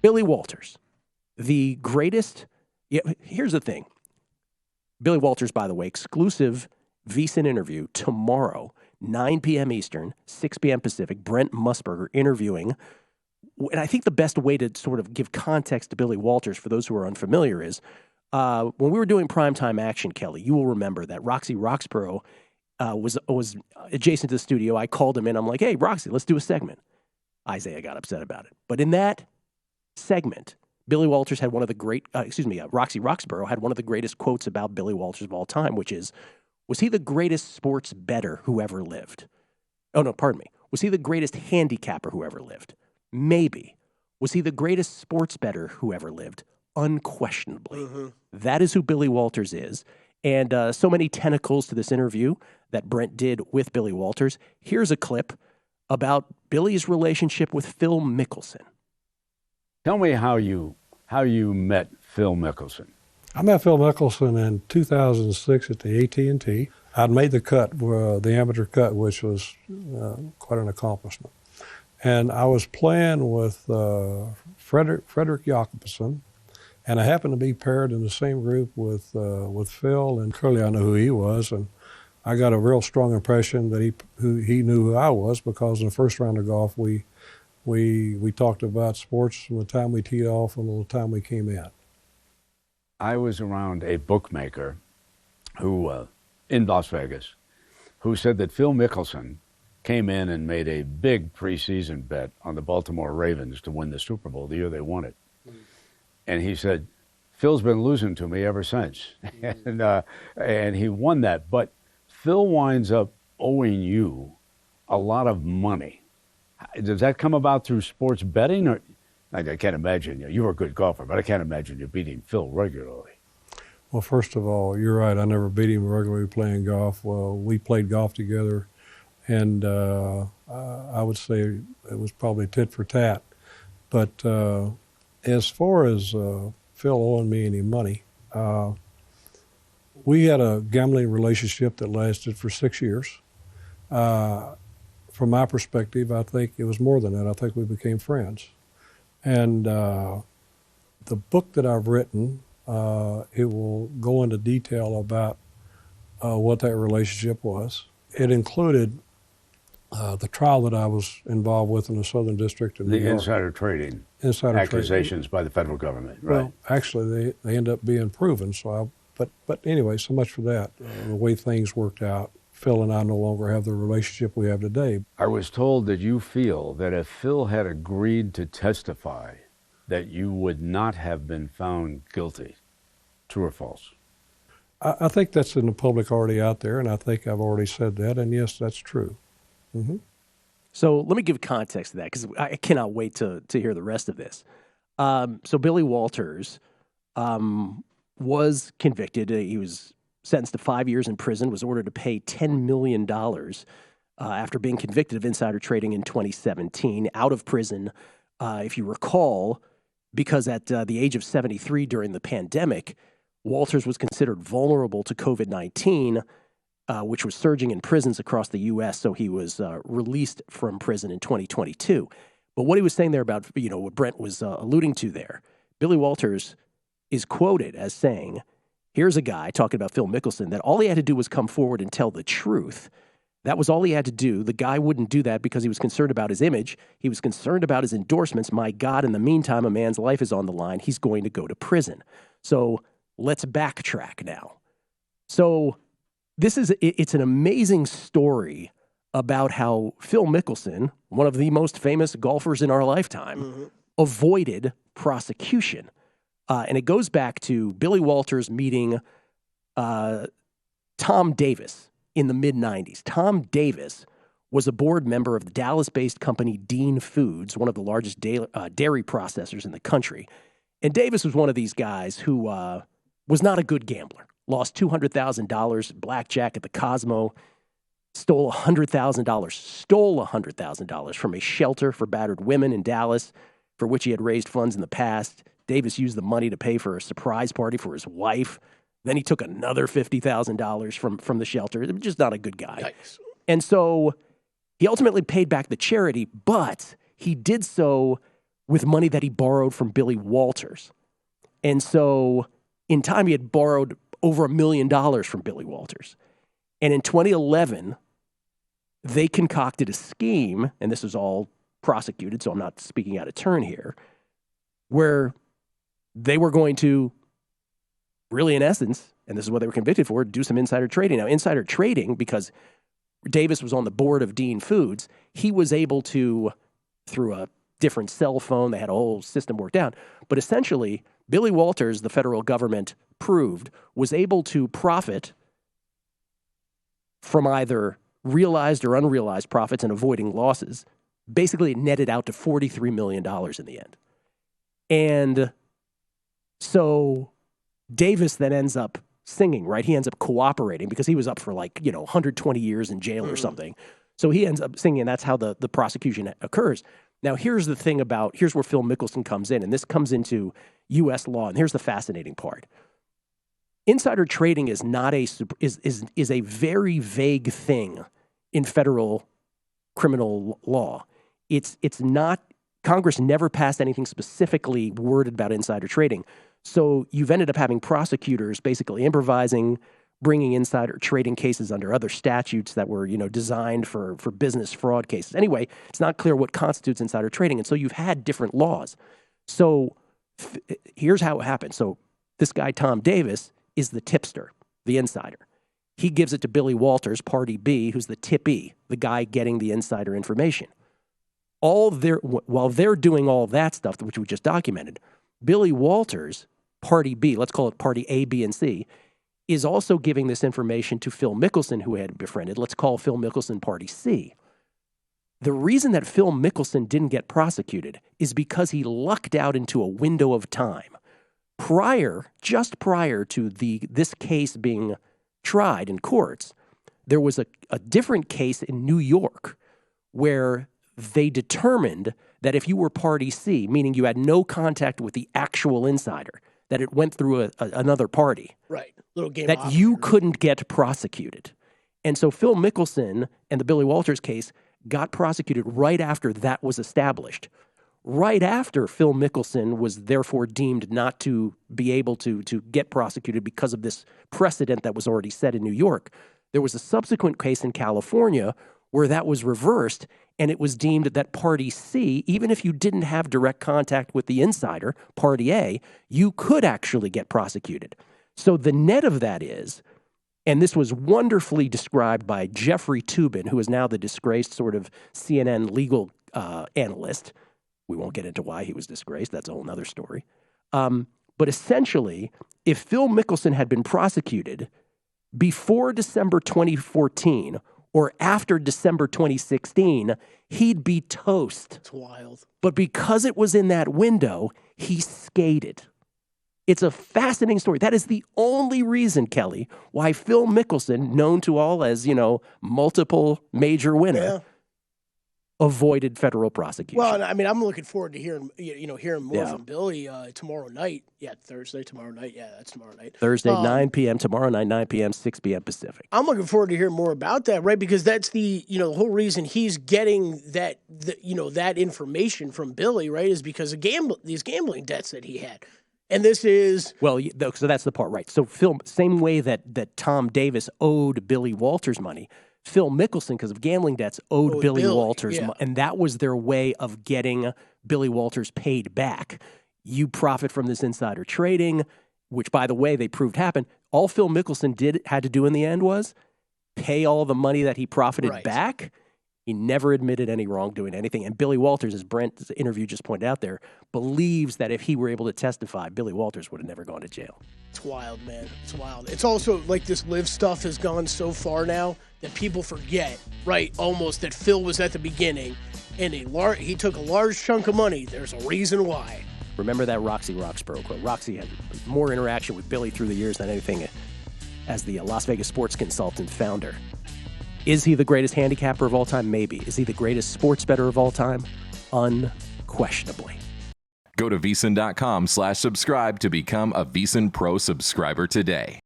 Billy Walters, the greatest. Yeah, here's the thing. Billy Walters, by the way, exclusive VSiN interview tomorrow, 9 p.m. Eastern, 6 p.m. Pacific. Brent Musburger interviewing. And I think the best way to sort of give context to Billy Walters for those who are unfamiliar is when we were doing Primetime Action, Kelley, you will remember that Roxy Roxborough was adjacent to the studio. I called him in. I'm like, hey, Roxy, let's do a segment. Isaiah got upset about it. But in that segment, Billy Walters had one of the great, Roxy Roxborough had one of the greatest quotes about Billy Walters of all time, which is, was he the greatest sports bettor who ever lived? Oh, no, pardon me. Was he the greatest handicapper who ever lived? Maybe. Was he the greatest sports bettor who ever lived? Unquestionably. Mm-hmm. That is who Billy Walters is. And so many tentacles to this interview that Brent did with Billy Walters. Here's a clip about Billy's relationship with Phil Mickelson. Tell me how you met Phil Mickelson. I met Phil Mickelson in 2006 at the AT&T. I'd made the cut, the amateur cut, which was quite an accomplishment. And I was playing with Frederick Jakobsen, and I happened to be paired in the same group with Phil, and clearly I knew who he was, and I got a real strong impression that he knew who I was, because in the first round of golf we talked about sports from the time we teed off until the time we came in. I was around a bookmaker who in Las Vegas who said that Phil Mickelson came in and made a big preseason bet on the Baltimore Ravens to win the Super Bowl the year they won it. Mm-hmm. And he said, Phil's been losing to me ever since. Mm-hmm. and he won that. But Phil winds up owing you a lot of money. Does that come about through sports betting? Or I can't imagine, you were a good golfer, but I can't imagine you beating Phil regularly. Well, first of all, you're right. I never beat him regularly playing golf. Well, we played golf together, and I would say it was probably tit for tat. But as far as Phil owing me any money, we had a gambling relationship that lasted for 6 years. From my perspective, I think it was more than that. I think we became friends. And the book that I've written, it will go into detail about what that relationship was. It included the trial that I was involved with in the Southern District of New York. The insider trading accusations by the federal government, right? Well, actually, they end up being proven. But anyway, so much for that. The way things worked out, Phil and I no longer have the relationship we have today. I was told that you feel that if Phil had agreed to testify, that you would not have been found guilty. True or false? I think that's in the public already out there, and I think I've already said that, and yes, that's true. Mm-hmm. So let me give context to that, because I cannot wait to hear the rest of this. So Billy Walters was convicted. He was sentenced to 5 years in prison, was ordered to pay $10 million after being convicted of insider trading in 2017, out of prison, if you recall, because at the age of 73 during the pandemic, Walters was considered vulnerable to COVID-19, which was surging in prisons across the U.S., so he was released from prison in 2022. But what he was saying there about, what Brent was alluding to there, Billy Walters is quoted as saying, here's a guy talking about Phil Mickelson, that all he had to do was come forward and tell the truth. That was all he had to do. The guy wouldn't do that because he was concerned about his image. He was concerned about his endorsements. My God, in the meantime, a man's life is on the line. He's going to go to prison. So let's backtrack now. So it's an amazing story about how Phil Mickelson, one of the most famous golfers in our lifetime, avoided prosecution. And it goes back to Billy Walters meeting Tom Davis in the mid-'90s. Tom Davis was a board member of the Dallas-based company Dean Foods, one of the largest dairy processors in the country. And Davis was one of these guys who was not a good gambler. Lost $200,000 blackjack at the Cosmo, stole $100,000 from a shelter for battered women in Dallas, for which he had raised funds in the past. Davis used the money to pay for a surprise party for his wife. Then he took another $50,000 from the shelter. Just not a good guy. Yikes. And so he ultimately paid back the charity, but he did so with money that he borrowed from Billy Walters. And so in time, he had borrowed over $1 million from Billy Walters. And in 2011, they concocted a scheme, and this was all prosecuted, so I'm not speaking out of turn here, where they were going to really, in essence, and this is what they were convicted for, do some insider trading. Now, insider trading, because Davis was on the board of Dean Foods, he was able to, through a different cell phone, they had a whole system worked out, but essentially, Billy Walters, the federal government proved, was able to profit from either realized or unrealized profits and avoiding losses. Basically, it netted out to $43 million in the end. And so Davis then ends up singing, right? He ends up cooperating because he was up for 120 years in jail or something. So he ends up singing, and that's how the prosecution occurs. Now, here's the thing here's where Phil Mickelson comes in, and this comes into U.S. law, and here's the fascinating part. Insider trading is not is a very vague thing in federal criminal law. It's not, Congress never passed anything specifically worded about insider trading. So you've ended up having prosecutors basically improvising, bringing insider trading cases under other statutes that were, designed for business fraud cases. Anyway, it's not clear what constitutes insider trading. And so you've had different laws. So here's how it happened. So this guy, Tom Davis, is the tipster, the insider. He gives it to Billy Walters, Party B, who's the tippee, the guy getting the insider information. While they're doing all that stuff, which we just documented, Billy Walters, Party B, let's call it Party A, B, and C, is also giving this information to Phil Mickelson, who had befriended. Let's call Phil Mickelson Party C. The reason that Phil Mickelson didn't get prosecuted is because he lucked out into a window of time. Just prior to this case being tried in courts, there was a different case in New York where they determined that if you were Party C, meaning you had no contact with the actual insider, that it went through another party. Right. Little game that you couldn't get prosecuted. And so Phil Mickelson and the Billy Walters case got prosecuted right after that was established. Right after Phil Mickelson was therefore deemed not to be able to get prosecuted because of this precedent that was already set in New York, there was a subsequent case in California where that was reversed, and it was deemed that Party C, even if you didn't have direct contact with the insider, Party A, you could actually get prosecuted. So the net of that is, and this was wonderfully described by Jeffrey Toobin, who is now the disgraced sort of CNN legal analyst. We won't get into why he was disgraced. That's a whole other story. But essentially, if Phil Mickelson had been prosecuted before December 2014 or after December 2016, he'd be toast. It's wild. But because it was in that window, he skated. It's a fascinating story. That is the only reason, Kelley, why Phil Mickelson, known to all as, multiple major winner, avoided federal prosecution. Well, I mean, I'm looking forward to hearing more from Billy tomorrow night. Yeah, Thursday, tomorrow night. Yeah, that's tomorrow night. Thursday, 9 p.m., tomorrow night, 9 p.m., 6 p.m. Pacific. I'm looking forward to hearing more about that, right? Because that's the whole reason he's getting that information from Billy, right, is because of these gambling debts that he had. And this is... Well, so that's the part, right. So Phil, same way that Tom Davis owed Billy Walters money, Phil Mickelson, because of gambling debts, owed Billy Walters money. And that was their way of getting Billy Walters paid back. You profit from this insider trading, which, by the way, they proved happened. All Phil Mickelson had to do in the end was pay all the money that he profited back. He never admitted any wrongdoing, anything. And Billy Walters, as Brent's interview just pointed out there, believes that if he were able to testify, Billy Walters would have never gone to jail. It's wild, man. It's wild. It's also like this live stuff has gone so far now that people forget, right, almost that Phil was at the beginning and he took a large chunk of money. There's a reason why. Remember that Roxy Roxborough quote. Roxy had more interaction with Billy through the years than anything as the Las Vegas sports consultant founder. Is he the greatest handicapper of all time? Maybe. Is he the greatest sports bettor of all time? Unquestionably. Go to VSiN.com/subscribe to become a VSiN Pro subscriber today.